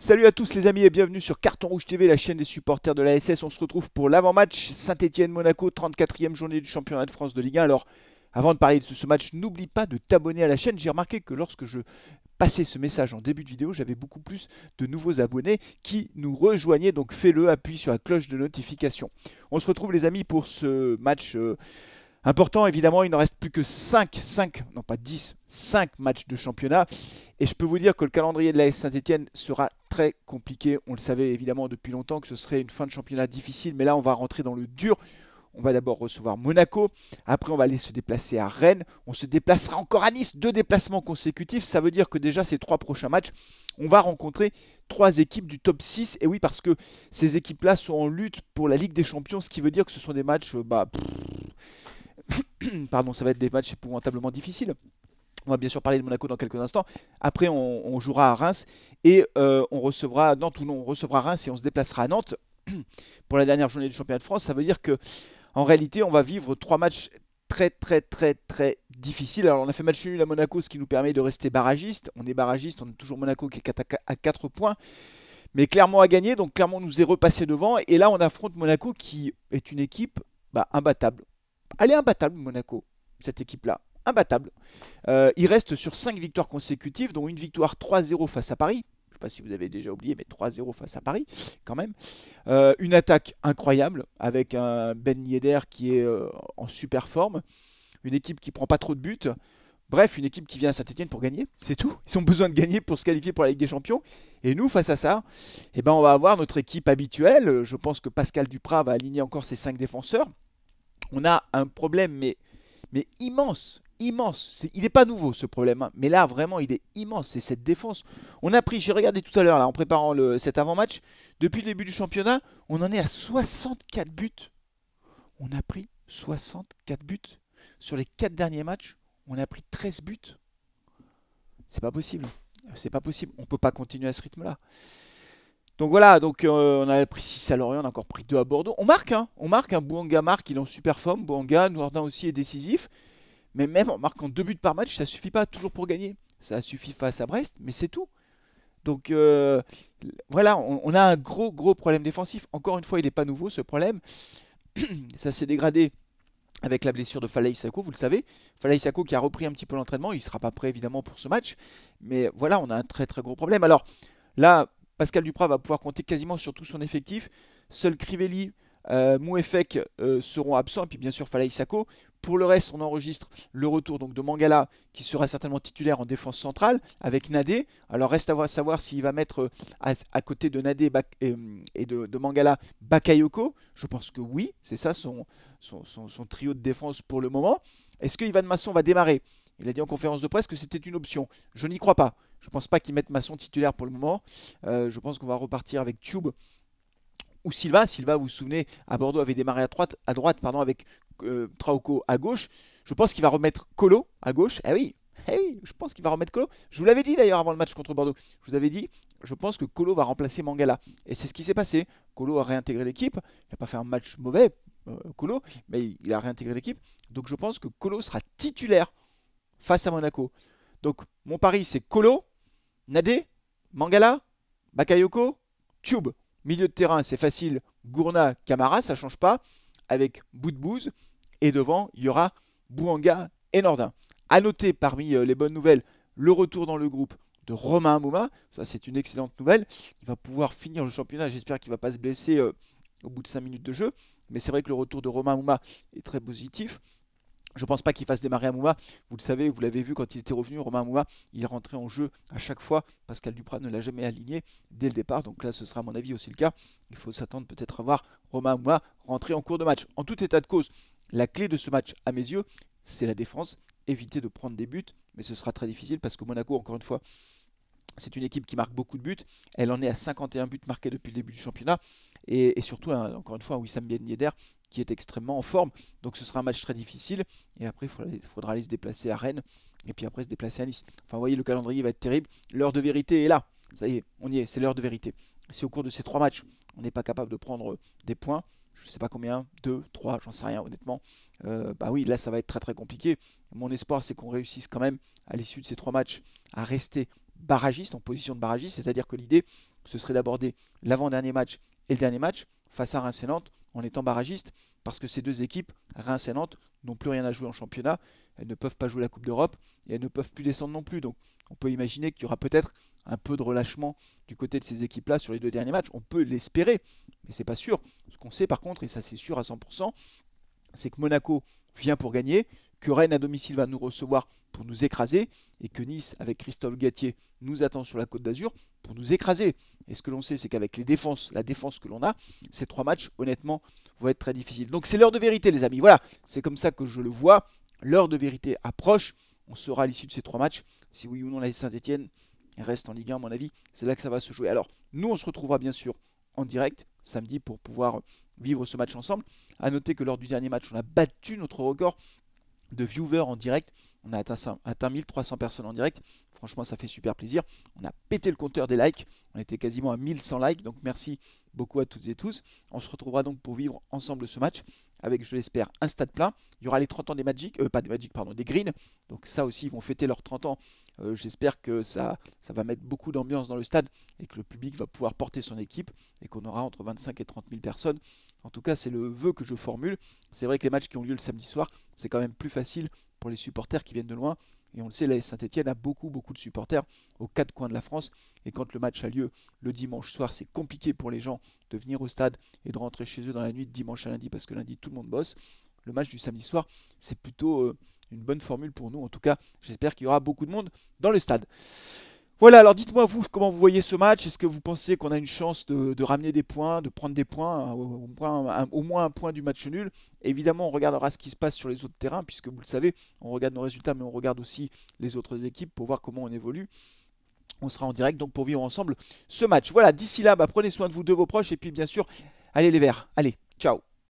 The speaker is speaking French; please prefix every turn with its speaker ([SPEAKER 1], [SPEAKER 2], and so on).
[SPEAKER 1] Salut à tous les amis et bienvenue sur Carton Rouge TV, la chaîne des supporters de la SS. On se retrouve pour l'avant-match Saint-Étienne-Monaco, 34e journée du championnat de France de Ligue 1. Alors, avant de parler de ce match, n'oublie pas de t'abonner à la chaîne. J'ai remarqué que lorsque je passais ce message en début de vidéo, j'avais beaucoup plus de nouveaux abonnés qui nous rejoignaient. Donc fais-le, appuie sur la cloche de notification. On se retrouve les amis pour ce match important. Évidemment, il n'en reste plus que 5, non pas 10, 5 matchs de championnat. Et je peux vous dire que le calendrier de l'AS Saint-Étienne sera très compliqué. On le savait évidemment depuis longtemps que ce serait une fin de championnat difficile. Mais là, on va rentrer dans le dur. On va d'abord recevoir Monaco. Après, on va aller se déplacer à Rennes. On se déplacera encore à Nice. 2 déplacements consécutifs. Ça veut dire que déjà, ces 3 prochains matchs, on va rencontrer 3 équipes du top 6. Et oui, parce que ces équipes-là sont en lutte pour la Ligue des Champions. Ce qui veut dire que ce sont des matchs... pardon, ça va être des matchs épouvantablement difficiles. On va bien sûr parler de Monaco dans quelques instants. Après, on jouera à Reims et on recevra Nantes ou non, on recevra Reims et on se déplacera à Nantes pour la dernière journée du championnat de France. Ça veut dire que en réalité, on va vivre 3 matchs très difficiles. Alors, on a fait match nul à Monaco, ce qui nous permet de rester barragiste. On est barragiste, on est toujours Monaco qui est à 4 points. Mais Clermont a gagné, donc Clermont nous est repassé devant. Et là, on affronte Monaco qui est une équipe imbattable. Elle est imbattable, Monaco, cette équipe-là. Imbattable. Il reste sur 5 victoires consécutives, dont une victoire 3-0 face à Paris. Je ne sais pas si vous avez déjà oublié, mais 3-0 face à Paris, quand même. Une attaque incroyable, avec un Ben Yedder qui est en super forme. Une équipe qui ne prend pas trop de buts. Bref, une équipe qui vient à Saint-Étienne pour gagner, c'est tout. Ils ont besoin de gagner pour se qualifier pour la Ligue des Champions. Et nous, face à ça, on va avoir notre équipe habituelle. Je pense que Pascal Duprat va aligner encore ses 5 défenseurs. On a un problème, mais immense. Il n'est pas nouveau ce problème, hein. Mais là, vraiment, il est immense. C'est cette défense. On a pris, j'ai regardé tout à l'heure, là, en préparant cet avant-match, depuis le début du championnat, on en est à 64 buts. On a pris 64 buts. Sur les 4 derniers matchs, on a pris 13 buts. C'est pas possible. C'est pas possible. On ne peut pas continuer à ce rythme-là. Donc voilà, on a pris 6 à Lorient, on a encore pris 2 à Bordeaux. On marque, Bouanga marque, il est en super forme. Bouanga, Nourdin aussi est décisif. Mais même en marquant 2 buts par match, ça suffit pas toujours pour gagner. Ça suffit face à Brest, mais c'est tout. Donc voilà, on a un gros problème défensif. Encore une fois, il n'est pas nouveau ce problème. Ça s'est dégradé avec la blessure de Falaï Sako, vous le savez. Falaï Sako qui a repris un petit peu l'entraînement, il ne sera pas prêt évidemment pour ce match. Mais voilà, on a un très gros problème. Alors là, Pascal Duprat va pouvoir compter quasiment sur tout son effectif. Seul Crivelli, Mouefek seront absents, et puis bien sûr Falaï Sako. Pour le reste, on enregistre le retour donc de Mangala, qui sera certainement titulaire en défense centrale, avec Nadé. Alors reste à savoir s'il va mettre à côté de Nadé et de Mangala Bakayoko. Je pense que oui, c'est ça son trio de défense pour le moment. Est-ce que Ivan Masson va démarrer? Il a dit en conférence de presse que c'était une option. Je n'y crois pas. Je ne pense pas qu'ils mettent Masson titulaire pour le moment. Je pense qu'on va repartir avec Tube ou Silva. Silva, vous vous souvenez, à Bordeaux avait démarré à droite avec Trauco à gauche. Je pense qu'il va remettre Colo à gauche. Oui, je pense qu'il va remettre Colo. Je vous l'avais dit d'ailleurs avant le match contre Bordeaux. Je vous avais dit, je pense que Colo va remplacer Mangala. Et c'est ce qui s'est passé. Colo a réintégré l'équipe. Il n'a pas fait un match mauvais, Colo, mais il a réintégré l'équipe. Donc je pense que Colo sera titulaire face à Monaco. Donc mon pari, c'est Colo, Nadé, Mangala, Bakayoko, Tube. Milieu de terrain, c'est facile. Gourna, Camara, ça ne change pas. Avec Boudbouz. Et devant, il y aura Bouanga et Nordin. A noter parmi les bonnes nouvelles, le retour dans le groupe de Romain Amouma. Ça, c'est une excellente nouvelle. Il va pouvoir finir le championnat. J'espère qu'il ne va pas se blesser au bout de 5 minutes de jeu. Mais c'est vrai que le retour de Romain Amouma est très positif. Je ne pense pas qu'il fasse démarrer Amouma. Vous le savez, vous l'avez vu quand il était revenu, Romain Amouma, il rentrait en jeu à chaque fois. Pascal Duprat ne l'a jamais aligné dès le départ. Donc là, ce sera à mon avis aussi le cas. Il faut s'attendre peut-être à voir Romain Amouma rentrer en cours de match. En tout état de cause, la clé de ce match, à mes yeux, c'est la défense. Éviter de prendre des buts, mais ce sera très difficile parce que Monaco, encore une fois, c'est une équipe qui marque beaucoup de buts. Elle en est à 51 buts marqués depuis le début du championnat. Et surtout, encore une fois, Wissam Ben Yedder qui est extrêmement en forme. Donc ce sera un match très difficile. Et après, il faudra aller se déplacer à Rennes. Et puis après, se déplacer à Nice. Enfin, vous voyez, le calendrier va être terrible. L'heure de vérité est là. Ça y est, on y est. C'est l'heure de vérité. Si au cours de ces 3 matchs, on n'est pas capable de prendre des points, je ne sais pas combien, 2, 3, j'en sais rien honnêtement, oui, là, ça va être très compliqué. Mon espoir, c'est qu'on réussisse quand même, à l'issue de ces 3 matchs, à rester barragiste, en position de barragiste. C'est-à-dire que l'idée, ce serait d'aborder l'avant-dernier match et le dernier match face à Reims et Nantes en étant barragiste, parce que ces deux équipes, Reims et Nantes, n'ont plus rien à jouer en championnat, elles ne peuvent pas jouer la Coupe d'Europe et elles ne peuvent plus descendre non plus. Donc on peut imaginer qu'il y aura peut-être un peu de relâchement du côté de ces équipes-là sur les deux derniers matchs. On peut l'espérer, mais c'est pas sûr. Ce qu'on sait par contre, et ça c'est sûr à 100%, c'est que Monaco vient pour gagner, que Rennes à domicile va nous recevoir pour nous écraser, et que Nice, avec Christophe Galtier, nous attend sur la Côte d'Azur pour nous écraser. Et ce que l'on sait, c'est qu'avec la défense que l'on a, ces trois matchs, honnêtement, vont être très difficiles. Donc c'est l'heure de vérité, les amis. Voilà, c'est comme ça que je le vois. L'heure de vérité approche. On saura à l'issue de ces trois matchs si oui ou non la Saint-Etienne reste en Ligue 1, à mon avis. C'est là que ça va se jouer. Alors, nous, on se retrouvera bien sûr en direct samedi pour pouvoir vivre ce match ensemble. A noter que lors du dernier match, on a battu notre record de viewers en direct. On a atteint 1300 personnes en direct. Franchement, ça fait super plaisir. On a pété le compteur des likes. On était quasiment à 1100 likes. Donc merci beaucoup à toutes et tous. On se retrouvera donc pour vivre ensemble ce match avec, je l'espère, un stade plein. Il y aura les 30 ans des Magic, pas des Magic, pardon, des Green. Donc ça aussi, ils vont fêter leurs 30 ans. J'espère que ça va mettre beaucoup d'ambiance dans le stade et que le public va pouvoir porter son équipe et qu'on aura entre 25 et 30 000 personnes. En tout cas, c'est le vœu que je formule. C'est vrai que les matchs qui ont lieu le samedi soir, c'est quand même plus facile pour les supporters qui viennent de loin. Et on le sait, la Saint-Etienne a beaucoup de supporters aux quatre coins de la France. Et quand le match a lieu le dimanche soir, c'est compliqué pour les gens de venir au stade et de rentrer chez eux dans la nuit de dimanche à lundi, parce que lundi, tout le monde bosse. Le match du samedi soir, c'est plutôt une bonne formule pour nous. En tout cas, j'espère qu'il y aura beaucoup de monde dans le stade. Voilà, alors dites-moi vous comment vous voyez ce match. Est-ce que vous pensez qu'on a une chance de ramener des points, de prendre des points, au moins un point du match nul? Évidemment, on regardera ce qui se passe sur les autres terrains, puisque vous le savez, on regarde nos résultats, mais on regarde aussi les autres équipes pour voir comment on évolue. On sera en direct donc pour vivre ensemble ce match. Voilà, d'ici là, prenez soin de vous, de vos proches, et puis bien sûr, allez les Verts. Allez, ciao.